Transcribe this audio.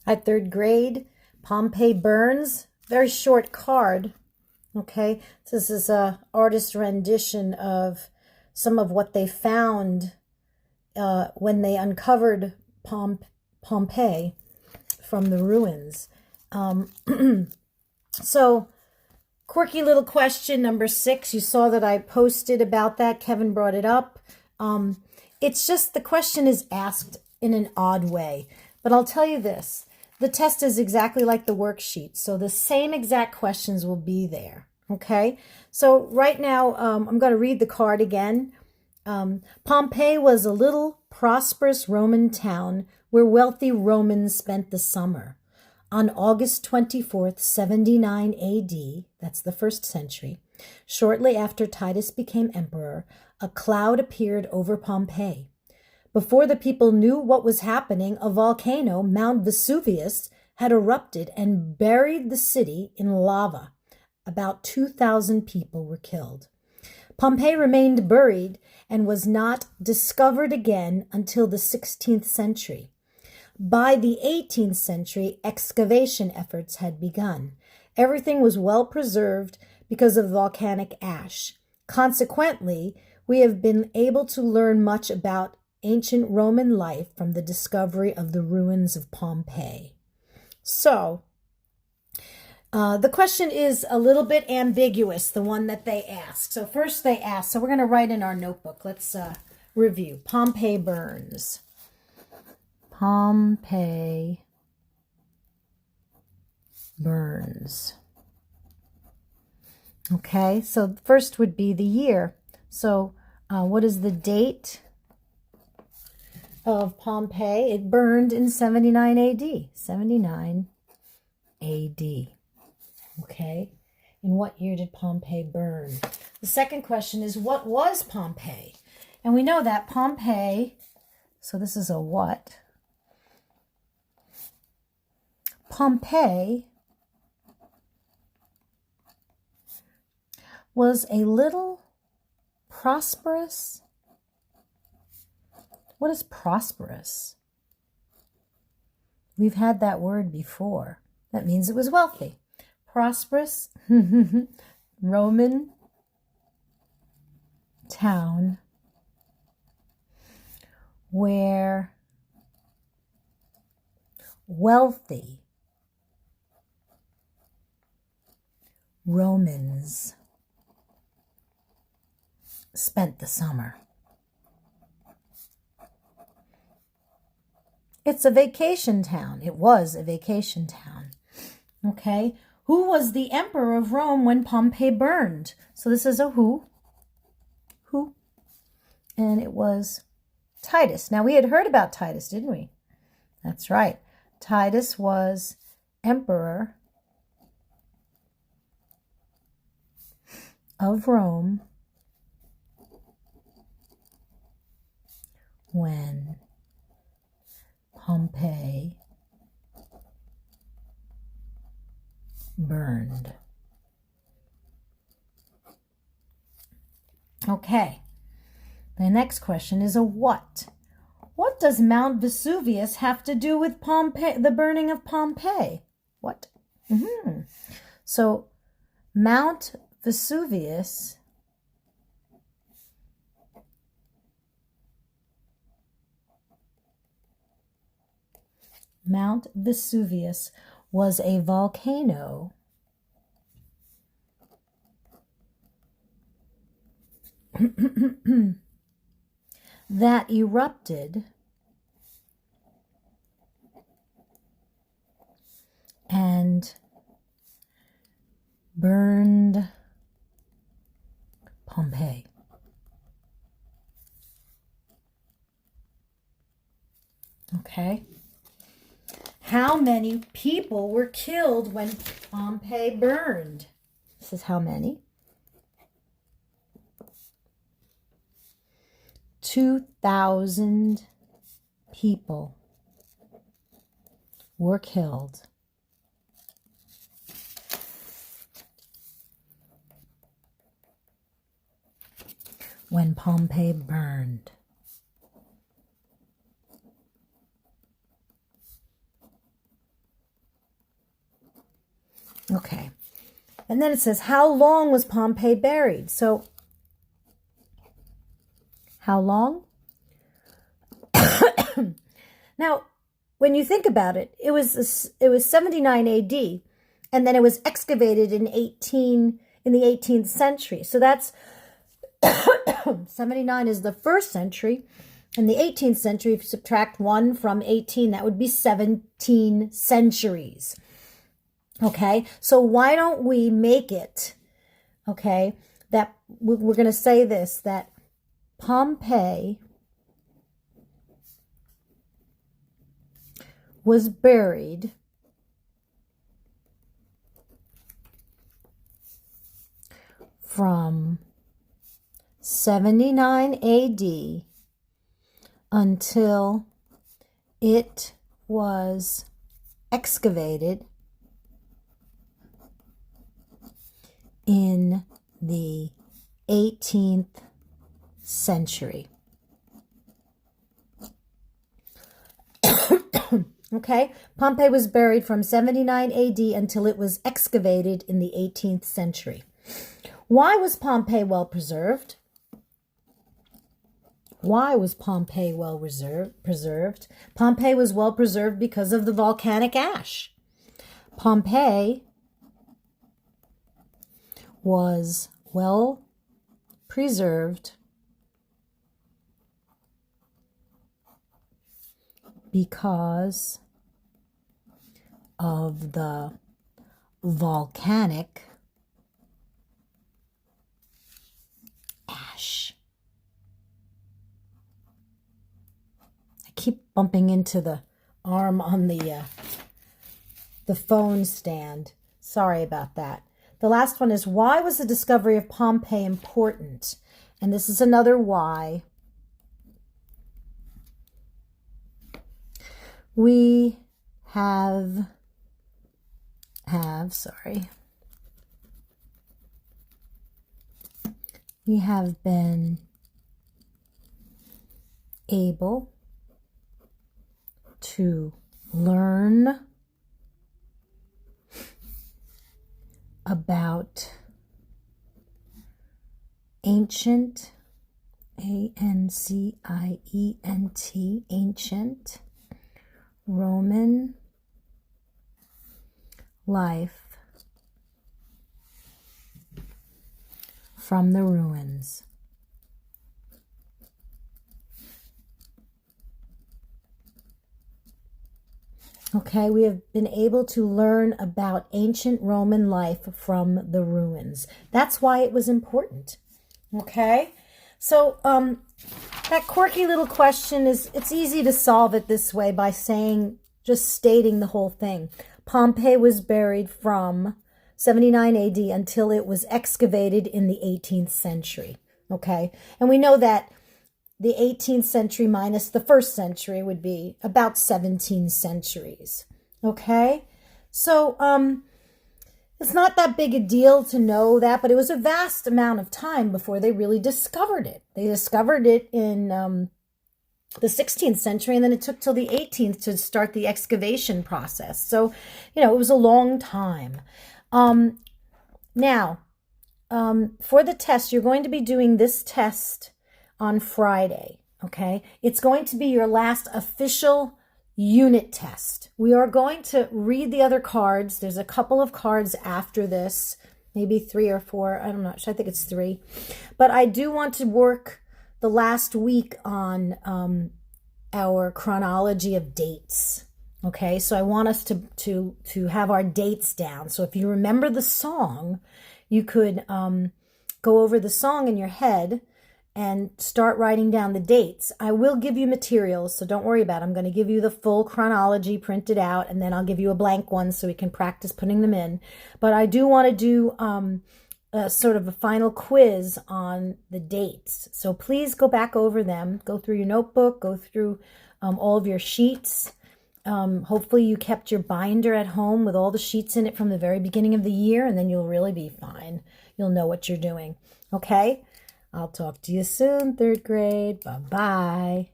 At third grade, Pompeii burns. Very short card. Okay, this is a artist rendition of some of what they found when they uncovered Pompeii from the ruins. Um, so, quirky little question number 6. You saw that I posted about that. Kevin brought it up. It's just the question is asked in an odd way. But I'll tell you this. The test is exactly like the worksheet. So the same exact questions will be there. Okay? So right now, I'm going to read the card again. Pompeii was a little prosperous Roman town where wealthy Romans spent the summer. On August 24th, 79 AD, that's the 1st century, shortly after Titus became emperor, a cloud appeared over Pompeii. Before the people knew what was happening, a volcano, Mount Vesuvius, had erupted and buried the city in lava. About 2,000 people were killed. Pompeii remained buried and was not discovered again until the 16th century. By the 18th century, excavation efforts had begun. Everything was well preserved because of volcanic ash. Consequently, we have been able to learn much about ancient Roman life from the discovery of the ruins of Pompeii. So, the question is a little bit ambiguous, the one that they ask. So first they ask, so we're going to write in our notebook. Let's review. Pompeii burns. Pompeii burns. Okay, so first would be the year. So what is the date of Pompeii? It burned in 79 AD. 79 AD. Okay, in what year did Pompeii burn? The second question is, what was Pompeii? And we know that Pompeii, so this is a what? Pompeii was a little prosperous. What is prosperous? We've had that word before. That means it was wealthy. Prosperous Roman town where wealthy Romans spent the summer. It's a vacation town. It was a vacation town. Okay. Who was the emperor of Rome when Pompeii burned? So this is a who. Who? And it was Titus. Now we had heard about Titus, didn't we? That's right. Titus was emperor of Rome when Pompeii burned. Okay. The next question is a what? What does Mount Vesuvius have to do with Pompeii, the burning of Pompeii? What? So Mount Vesuvius was a volcano that erupted and burned Pompeii. Okay. How many people were killed when Pompeii burned? This is how many? 2,000 people were killed when Pompeii burned. Okay. And then it says, how long was Pompey buried? So, how long? Now, when you think about it, it was 79 AD, and then it was excavated in the 18th century. So that's 79 is the first century. In the 18th century, if you subtract 1 from 18, that would be 17 centuries. Okay, so why don't we make it, okay, that we're going to say this, that Pompey was buried from 79 AD until it was excavated in the 18th century. Okay, Pompeii was buried from 79 AD until it was excavated in the 18th century. Why was Pompeii well preserved? Why was Pompeii well preserved? Pompeii was well preserved because of the volcanic ash. Pompeii was well preserved because of the volcanic ash. I keep bumping into the arm on the phone stand. Sorry about that. The last one is, why was the discovery of Pompeii important? And this is another why. We have been able to learn about ancient, A-N-C-I-E-N-T, ancient Roman life from the ruins. Okay, we have been able to learn about ancient Roman life from the ruins. That's why it was important. Okay, so that quirky little question it's easy to solve it this way by just stating the whole thing. Pompeii was buried from 79 AD until it was excavated in the 18th century. Okay, and we know that the 18th century minus the first century would be about 17 centuries. Okay, so it's not that big a deal to know that, but it was a vast amount of time before they really discovered it. They discovered it in the 16th century, and then it took till the 18th to start the excavation process. So, it was a long time. Now, for the test, you're going to be doing this test on Friday, okay? It's going to be your last official unit test. We are going to read the other cards. There's a couple of cards after this, maybe 3 or 4. I'm not sure. I think it's 3. But I do want to work the last week on our chronology of dates. Okay, so I want us to have our dates down. So if you remember the song, you could go over the song in your head and start writing down the dates. I will give you materials, so don't worry about it. I'm going to give you the full chronology printed out, and then I'll give you a blank one so we can practice putting them in. But I do want to do sort of a final quiz on the dates. So please go back over them. Go through your notebook. Go through all of your sheets. Hopefully you kept your binder at home with all the sheets in it from the very beginning of the year, and then you'll really be fine. You'll know what you're doing. Okay? I'll talk to you soon, 3rd grade. Bye-bye.